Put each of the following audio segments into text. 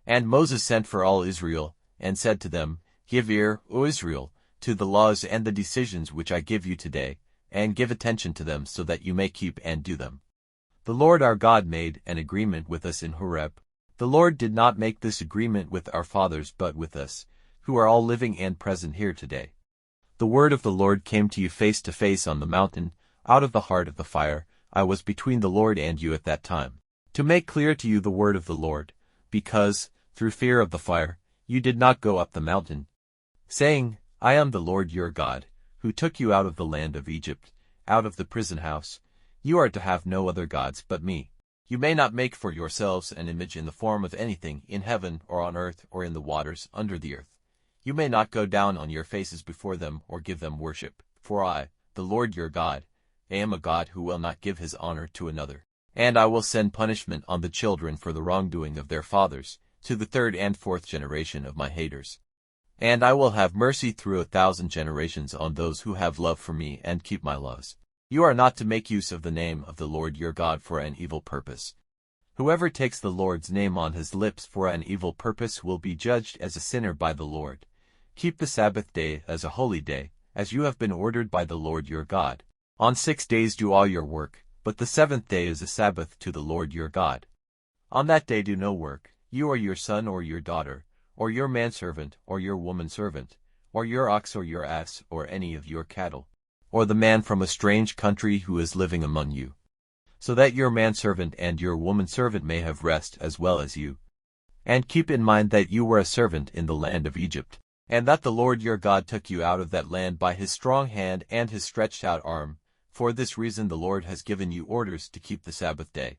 And Moses sent for all Israel, and said to them, Give ear, O Israel, to the laws and the decisions which I give you today, and give attention to them so that you may keep and do them. The Lord our God made an agreement with us in Horeb. The Lord did not make this agreement with our fathers but with us, who are all living and present here today. The word of the Lord came to you face to face on the mountain, out of the heart of the fire. I was between the Lord and you at that time, to make clear to you the word of the Lord, because, through fear of the fire, you did not go up the mountain, saying, I am the Lord your God, who took you out of the land of Egypt, out of the prison house. You are to have no other gods but me. You may not make for yourselves an image in the form of anything in heaven or on earth or in the waters under the earth. You may not go down on your faces before them or give them worship, for I, the Lord your God, am a God who will not give his honor to another. And I will send punishment on the children for the wrongdoing of their fathers, to the third and fourth generation of my haters. And I will have mercy through 1,000 generations on those who have love for me and keep my laws. You are not to make use of the name of the Lord your God for an evil purpose. Whoever takes the Lord's name on his lips for an evil purpose will be judged as a sinner by the Lord. Keep the Sabbath day as a holy day, as you have been ordered by the Lord your God. On 6 days do all your work, but the seventh day is a Sabbath to the Lord your God. On that day do no work, you or your son or your daughter, or your manservant or your womanservant, or your ox or your ass or any of your cattle, or the man from a strange country who is living among you, so that your manservant and your womanservant may have rest as well as you. And keep in mind that you were a servant in the land of Egypt, and that the Lord your God took you out of that land by his strong hand and his stretched out arm. For this reason the Lord has given you orders to keep the Sabbath day.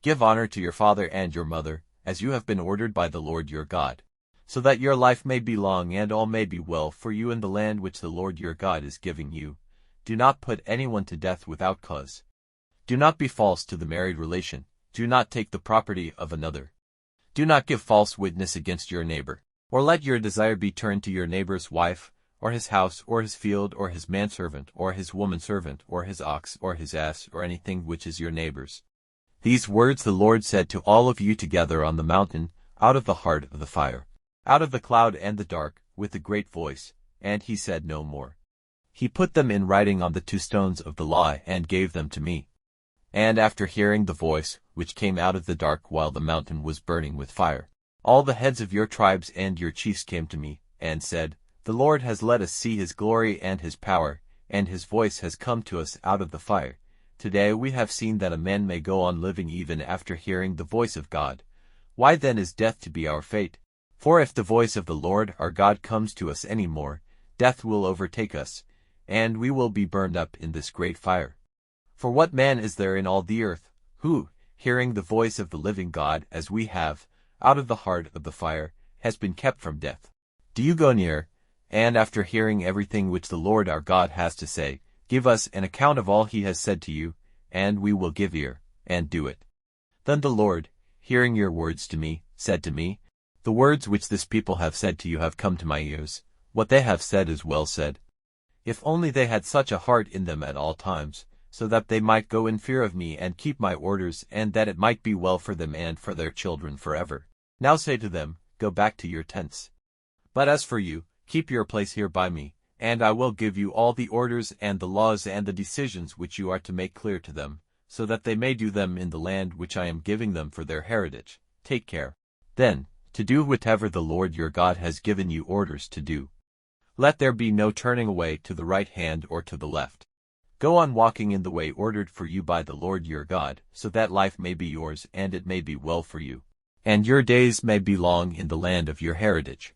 Give honor to your father and your mother, as you have been ordered by the Lord your God, so that your life may be long and all may be well for you in the land which the Lord your God is giving you. Do not put anyone to death without cause. Do not be false to the married relation. Do not take the property of another. Do not give false witness against your neighbor, or let your desire be turned to your neighbor's wife, or his house, or his field, or his manservant, or his womanservant, or his ox, or his ass, or anything which is your neighbor's. These words the Lord said to all of you together on the mountain, out of the heart of the fire, out of the cloud and the dark, with a great voice, and he said no more. He put them in writing on the 2 stones of the law and gave them to me. And after hearing the voice, which came out of the dark while the mountain was burning with fire, all the heads of your tribes and your chiefs came to me, and said, The Lord has let us see his glory and his power, and his voice has come to us out of the fire. Today we have seen that a man may go on living even after hearing the voice of God. Why then is death to be our fate? For if the voice of the Lord our God comes to us any more, death will overtake us, and we will be burned up in this great fire. For what man is there in all the earth, who, hearing the voice of the living God as we have, out of the heart of the fire, has been kept from death? Do you go near, and after hearing everything which the Lord our God has to say, give us an account of all he has said to you, and we will give ear, and do it. Then the Lord, hearing your words to me, said to me, The words which this people have said to you have come to my ears. What they have said is well said. If only they had such a heart in them at all times, so that they might go in fear of me and keep my orders, and that it might be well for them and for their children forever. Now say to them, Go back to your tents. But as for you, keep your place here by me, and I will give you all the orders and the laws and the decisions which you are to make clear to them, so that they may do them in the land which I am giving them for their heritage. Take care, then, to do whatever the Lord your God has given you orders to do. Let there be no turning away to the right hand or to the left. Go on walking in the way ordered for you by the Lord your God, so that life may be yours and it may be well for you, and your days may be long in the land of your heritage.